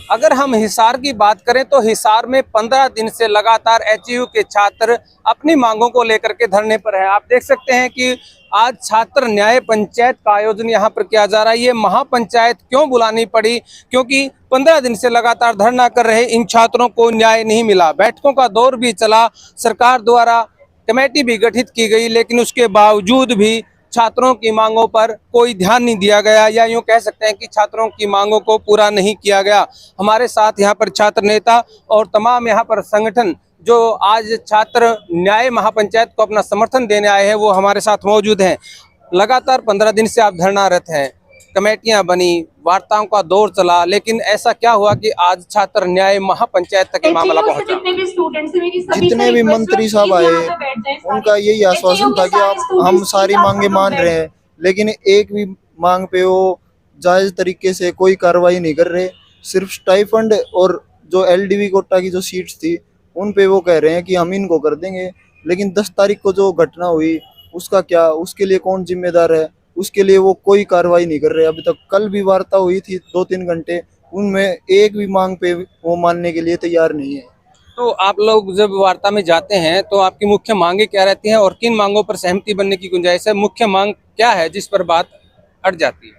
अगर हम हिसार की बात करें तो हिसार में 15 दिन से लगातार एचयू के छात्र अपनी मांगों को लेकर के धरने पर हैं। आप देख सकते हैं कि आज छात्र न्याय पंचायत का आयोजन यहाँ पर किया जा रहा है। ये महापंचायत क्यों बुलानी पड़ी? क्योंकि 15 दिन से लगातार धरना कर रहे इन छात्रों को न्याय नहीं मिला। बैठकों का दौर भी चला, सरकार द्वारा कमेटी भी गठित की गई, लेकिन उसके बावजूद भी छात्रों की मांगों पर कोई ध्यान नहीं दिया गया, या यूं कह सकते हैं कि छात्रों की मांगों को पूरा नहीं किया गया। हमारे साथ यहाँ पर छात्र नेता और तमाम यहाँ पर संगठन जो आज छात्र न्याय महापंचायत को अपना समर्थन देने आए हैं वो हमारे साथ मौजूद हैं। लगातार 15 दिन से आप धरनारत हैं, कमेटियां बनी, वार्ताओं का दौर चला, लेकिन ऐसा क्या हुआ कि आज छात्र न्याय महापंचायत तक मामला पहुंचा? जितने भी मंत्री साहब आए उनका यही आश्वासन था कि हम सारी मांगे मान रहे हैं, लेकिन एक भी मांग पे वो जायज तरीके से कोई कार्रवाई नहीं कर रहे। सिर्फ स्टाइफंड और जो एलडीवी कोटा की जो सीट्स थी उन पे वो कह रहे हैं कि हम इनको कर देंगे, लेकिन 10 तारीख को जो घटना हुई उसका क्या, उसके लिए कौन जिम्मेदार है, उसके लिए वो कोई कार्रवाई नहीं कर रहे अभी तक। कल भी वार्ता हुई थी 2-3 घंटे, उनमें एक भी मांग पे वो मानने के लिए तैयार नहीं है। तो आप लोग जब वार्ता में जाते हैं तो आपकी मुख्य मांगे क्या रहती हैं और किन मांगों पर सहमति बनने की गुंजाइश है? मुख्य मांग क्या है जिस पर बात अट जाती है?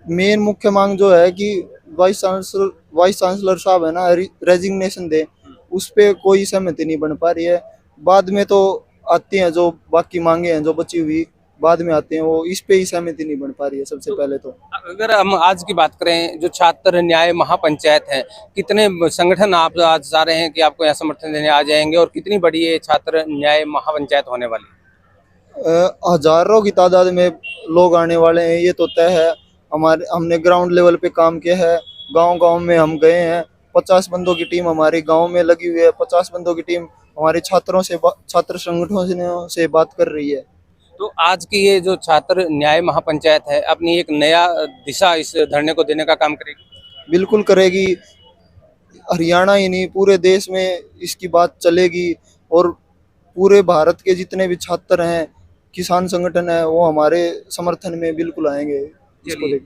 मेन मुख्य मांग जो है कि वाइस चांसलर साहब है ना, रेजिग्नेशन दे, उस पे कोई सहमति नहीं बन पा रही है। बाद में तो आती हैं जो बाकी मांगे हैं जो बची हुई बाद में आते हैं, वो इस पे ही सहमति नहीं बन पा रही है सबसे पहले तो। अगर हम आज की बात करें, जो छात्र न्याय महापंचायत है, कितने संगठन आप आज जा रहे हैं कि आपको यहाँ समर्थन देने आ जाएंगे और कितनी बड़ी ये छात्र न्याय महापंचायत होने वाली है? हजारों की तादाद में लोग आने वाले हैं, ये तो तय है। हमने ग्राउंड लेवल पे काम किया है, गांव-गांव में हम गए हैं। 50 बंदों की टीम हमारे गांव में लगी हुई है, 50 बंदों की टीम हमारे छात्र संगठनों से बात कर रही है। तो आज की ये जो छात्र न्याय महापंचायत है अपनी एक नया दिशा इस धरने को देने का काम करेगी? बिल्कुल करेगी। हरियाणा ही नहीं पूरे देश में इसकी बात चलेगी, और पूरे भारत के जितने भी छात्र हैं, किसान संगठन है, वो हमारे समर्थन में बिल्कुल आएंगे। इसको चलिए,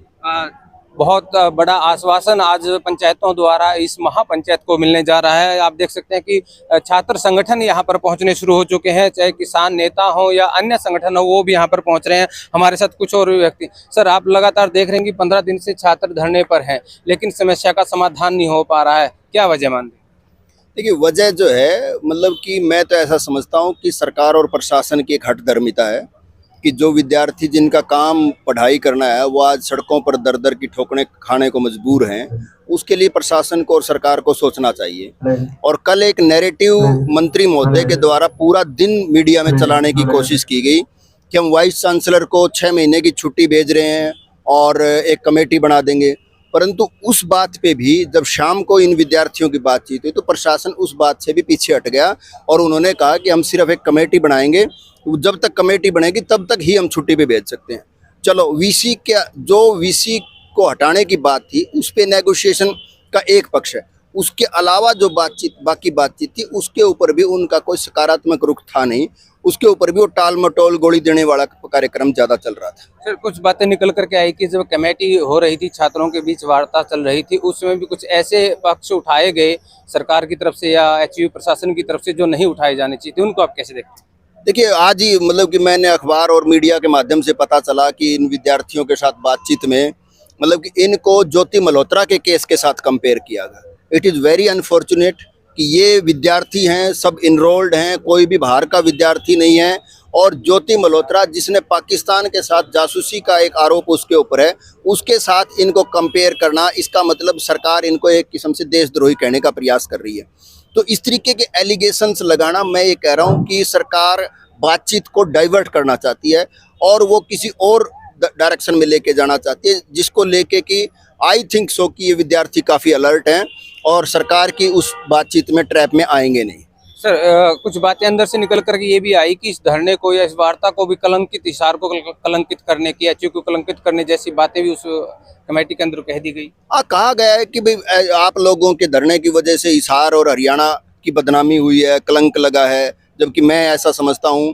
बहुत बड़ा आश्वासन आज पंचायतों द्वारा इस महापंचायत को मिलने जा रहा है। आप देख सकते हैं कि छात्र संगठन यहाँ पर पहुँचने शुरू हो चुके हैं, चाहे किसान नेता हो या अन्य संगठन हो, वो भी यहाँ पर पहुँच रहे हैं। हमारे साथ कुछ और व्यक्ति। सर, आप लगातार देख रहे हैं कि 15 दिन से छात्र धरने पर हैं, लेकिन समस्या का समाधान नहीं हो पा रहा है, क्या वजह मानते हैं? देखिए, वजह जो है मतलब कि मैं तो ऐसा समझता हूँ कि सरकार और प्रशासन की एक हठधर्मिता है कि जो विद्यार्थी जिनका काम पढ़ाई करना है वो आज सड़कों पर दर दर की ठोकरें खाने को मजबूर हैं। उसके लिए प्रशासन को और सरकार को सोचना चाहिए। और कल एक नैरेटिव मंत्री महोदय के द्वारा पूरा दिन मीडिया में चलाने की कोशिश की गई कि हम वाइस चांसलर को 6 महीने की छुट्टी भेज रहे हैं और एक कमेटी बना देंगे, परंतु उस बात पे भी जब शाम को इन विद्यार्थियों की बातचीत हुई तो प्रशासन उस बात से भी पीछे हट गया और उन्होंने कहा कि हम सिर्फ एक कमेटी बनाएंगे, जब तक कमेटी बनेगी तब तक ही हम छुट्टी पे भेज सकते हैं। चलो, वीसी को हटाने की बात थी उस पे नेगोशिएशन का एक पक्ष है, उसके अलावा जो बाकी बातचीत थी उसके ऊपर भी उनका कोई सकारात्मक रुख था नहीं, उसके ऊपर भी वो टाल मटोल गोली देने वाला कार्यक्रम ज्यादा चल रहा था। फिर कुछ बातें निकल करके आई कि जब कमेटी हो रही थी, छात्रों के बीच वार्ता चल रही थी, उसमें भी कुछ ऐसे पक्ष उठाए गए सरकार की तरफ से या एचयू प्रशासन की तरफ से जो नहीं उठाए जाने चाहिए थे, उनको आप कैसे देखते हैं? देखिए, आज ही मतलब कि मैंने अखबार और मीडिया के माध्यम से पता चला कि इन विद्यार्थियों के साथ बातचीत में मतलब कि इनको ज्योति मल्होत्रा के केस के साथ कंपेयर किया गया। इट इज़ वेरी अनफॉर्चुनेट कि ये विद्यार्थी हैं, सब इनरोल्ड हैं, कोई भी बाहर का विद्यार्थी नहीं है, और ज्योति मल्होत्रा जिसने पाकिस्तान के साथ जासूसी का एक आरोप उसके ऊपर है, उसके साथ इनको कंपेयर करना, इसका मतलब सरकार इनको एक किस्म से देशद्रोही कहने का प्रयास कर रही है। तो इस तरीके के एलिगेशंस लगाना, मैं ये कह रहा हूँ कि सरकार बातचीत को डाइवर्ट करना चाहती है और वो किसी और डायरेक्शन में लेके जाना चाहती है, जिसको लेके कि आई थिंक सो कि ये विद्यार्थी काफ़ी अलर्ट हैं और सरकार की उस बातचीत में ट्रैप में आएंगे नहीं। सर, कुछ बातें अंदर से निकल करके ये भी आई कि इस धरने को या इस वार्ता को भी कलंकित, हिसार को कलंकित करने की, एचयू को कलंकित करने जैसी बातें भी उस कमेटी के अंदर कह दी गई। कहा गया है कि भाई आप लोगों के धरने की वजह से हिसार और हरियाणा की बदनामी हुई है, कलंक लगा है, जबकि मैं ऐसा समझता हूँ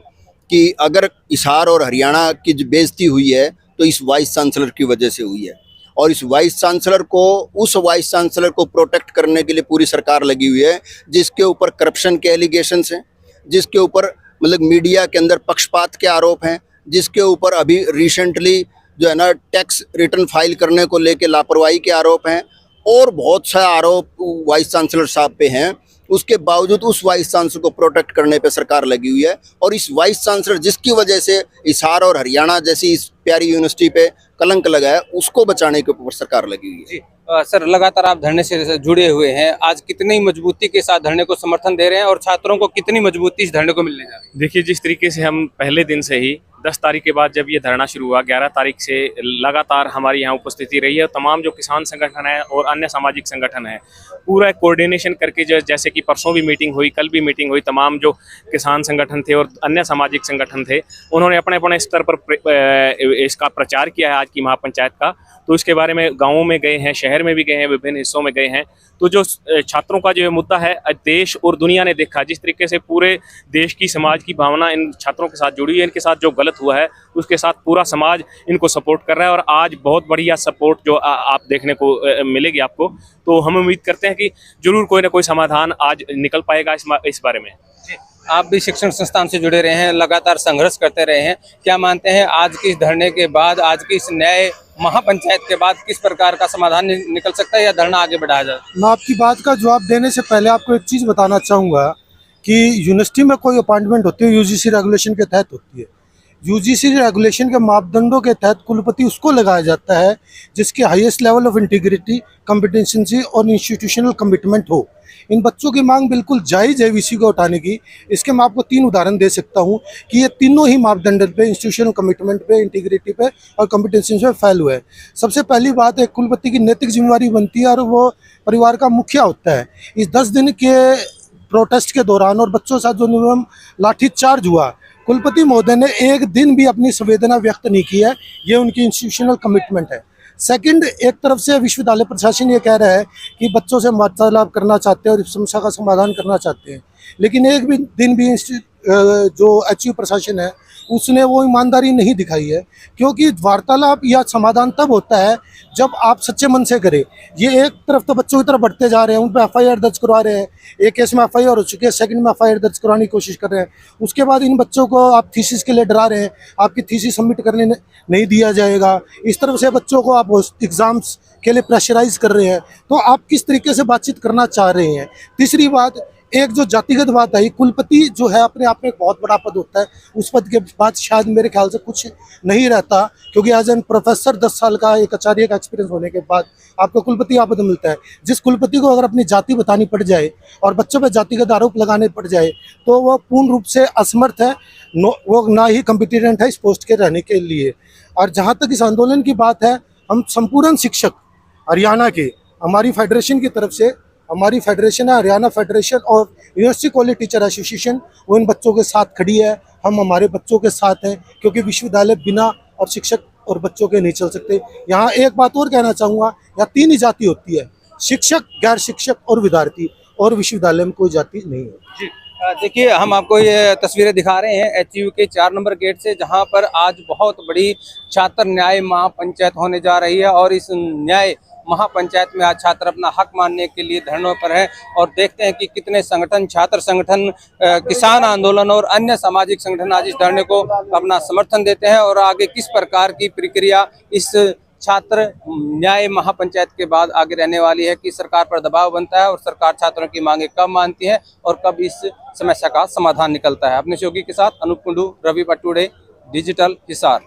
कि अगर हिसार और हरियाणा की जो बेइज्जती हुई है तो इस वाइस चांसलर की वजह से हुई है। और इस वाइस चांसलर को, उस वाइस चांसलर को प्रोटेक्ट करने के लिए पूरी सरकार लगी हुई है, जिसके ऊपर करप्शन के एलिगेशंस हैं, जिसके ऊपर मतलब मीडिया के अंदर पक्षपात के आरोप हैं, जिसके ऊपर अभी रिसेंटली जो है ना टैक्स रिटर्न फाइल करने को लेके लापरवाही के आरोप हैं, और बहुत सा आरोप वाइस चांसलर साहब पे हैं। उसके बावजूद उस वाइस चांसलर को प्रोटेक्ट करने पे सरकार लगी हुई है, और इस वाइस चांसलर जिसकी वजह से हिसार और हरियाणा जैसी इस प्यारी यूनिवर्सिटी पे कलंक लगा है, उसको बचाने के ऊपर सरकार लगी हुई है। सर, लगातार आप धरने से जुड़े हुए हैं, आज कितनी मजबूती के साथ धरने को समर्थन दे रहे हैं और छात्रों को कितनी मजबूती इस धरने को मिलने जा रही है? देखिए, जिस तरीके से हम पहले दिन से ही 10 तारीख के बाद जब ये धरना शुरू हुआ, 11 तारीख से लगातार हमारी यहाँ उपस्थिति रही है। तमाम जो किसान संगठन है और अन्य सामाजिक संगठन है, पूरा कोऑर्डिनेशन करके जैसे कि परसों भी मीटिंग हुई, कल भी मीटिंग हुई, तमाम जो किसान संगठन थे और अन्य सामाजिक संगठन थे, उन्होंने अपने अपने स्तर पर इसका प्रचार किया है आज की महापंचायत का। तो इसके बारे में गाँवों में गए हैं, शहर में भी गए हैं, विभिन्न हिस्सों में गए हैं। तो जो छात्रों का जो मुद्दा है, देश और दुनिया ने देखा जिस तरीके से पूरे देश की समाज की भावना इन छात्रों के साथ जुड़ी है, इनके साथ जो गलत हुआ है उसके साथ पूरा समाज इनको सपोर्ट कर रहा है, और आज बहुत बढ़िया सपोर्ट जो आप देखने को मिलेगी आपको। तो हम उम्मीद करते हैं कि जरूर कोई ना कोई समाधान आज निकल पाएगा इस बारे में। आप भी शिक्षण संस्थान से जुड़े रहे हैं, लगातार संघर्ष करते रहे हैं, क्या मानते हैं आज के इस धरने के बाद, आज की इस नए महापंचायत के बाद किस प्रकार का समाधान निकल सकता है या धरना आगे बढ़ाया जाए? मैं आपकी बात का जवाब देने से पहले आपको एक चीज़ बताना चाहूँगा कि यूनिवर्सिटी में कोई अपॉइंटमेंट होती है यूजीसी रेगुलेशन के तहत होती है। यूजीसी रेगुलेशन के मापदंडों के तहत कुलपति उसको लगाया जाता है जिसके highest level of integrity, competency और इंस्टीट्यूशनल कमिटमेंट हो। इन बच्चों की मांग बिल्कुल जायज़ है वीसी को हटाने की। इसके मैं आपको 3 उदाहरण दे सकता हूं कि ये तीनों ही मापदंड पे, इंस्टीट्यूशनल कमिटमेंट पे, इंटीग्रिटी पे और कॉम्पिटेंसी पे फेल हुए हैं। सबसे पहली बात है, कुलपति की नैतिक जिम्मेवारी बनती है और वो परिवार का मुखिया होता है। इस 10 दिन के प्रोटेस्ट के दौरान और बच्चों के साथ जो निर्मम लाठीचार्ज हुआ, कुलपति महोदय ने एक दिन भी अपनी संवेदना व्यक्त नहीं की है। ये उनकी इंस्टीट्यूशनल कमिटमेंट है। सेकंड, एक तरफ से विश्वविद्यालय प्रशासन ये कह रहा है कि बच्चों से वार्तालाप करना चाहते हैं और इस समस्या का समाधान करना चाहते हैं, लेकिन एक भी दिन भी जो एचयू प्रशासन है उसने वो ईमानदारी नहीं दिखाई है, क्योंकि वार्तालाप या समाधान तब होता है जब आप सच्चे मन से करें। ये एक तरफ तो बच्चों की तरफ बढ़ते जा रहे हैं, उन पर एफआईआर दर्ज करवा रहे हैं, एक केस में एफआईआर हो चुकी है, सेकंड में एफआईआर दर्ज करवाने की कोशिश कर रहे हैं। उसके बाद इन बच्चों को आप थीसिस के लिए डरा रहे हैं, आपकी थीसिस सबमिट करने नहीं दिया जाएगा। इस तरफ से बच्चों को आप एग्जाम्स के लिए प्रेशराइज कर रहे हैं। तो आप किस तरीके से बातचीत करना चाह रहे हैं? तीसरी बात, एक जो जातिगत बात आई, कुलपति जो है अपने आप में एक बहुत बड़ा पद होता है, उस पद के बाद शायद मेरे ख्याल से कुछ नहीं रहता, क्योंकि एज एन प्रोफेसर 10 साल का एक आचार्य का एक्सपीरियंस होने के बाद आपको कुलपति का पद मिलता है। जिस कुलपति को अगर अपनी जाति बतानी पड़ जाए और बच्चों पर जातिगत आरोप लगाने पड़ जाए तो वह पूर्ण रूप से असमर्थ है, वो ना ही कॉम्पिटेंट है इस पोस्ट के रहने के लिए। और जहाँ तक इस आंदोलन की बात है, हम संपूर्ण शिक्षक हरियाणा के, हमारी फेडरेशन की तरफ से, हमारी फेडरेशन है हरियाणा फेडरेशन और यूनिवर्सिटी कॉलेज टीचर एसोसिएशन, वो इन बच्चों के साथ खड़ी है। हम हमारे बच्चों के साथ हैं, क्योंकि विश्वविद्यालय बिना और शिक्षक और बच्चों के नहीं चल सकते। यहाँ एक बात और कहना चाहूँगा, यहाँ 3 ही जाति होती है, शिक्षक, गैर शिक्षक और विद्यार्थी, और विश्वविद्यालय में कोई जाति नहीं है। देखिए, हम आपको ये तस्वीरें दिखा रहे हैं एचयू के 4 नंबर गेट से, जहां पर आज बहुत बड़ी छात्र न्याय महापंचायत होने जा रही है। और इस न्याय महापंचायत में आज छात्र अपना हक मानने के लिए धरनों पर हैं, और देखते हैं कि कितने संगठन, छात्र संगठन, किसान आंदोलन और अन्य सामाजिक संगठन आज इस धरने को अपना समर्थन देते हैं। और आगे किस प्रकार की प्रक्रिया इस छात्र न्याय महापंचायत के बाद आगे रहने वाली है, कि सरकार पर दबाव बनता है और सरकार छात्रों की मांगे कब मानती है और कब इस समस्या का समाधान निकलता है। अपने सहयोगी के साथ अनूप कुंडू, रवि पटुड़े, डिजिटल हिसार।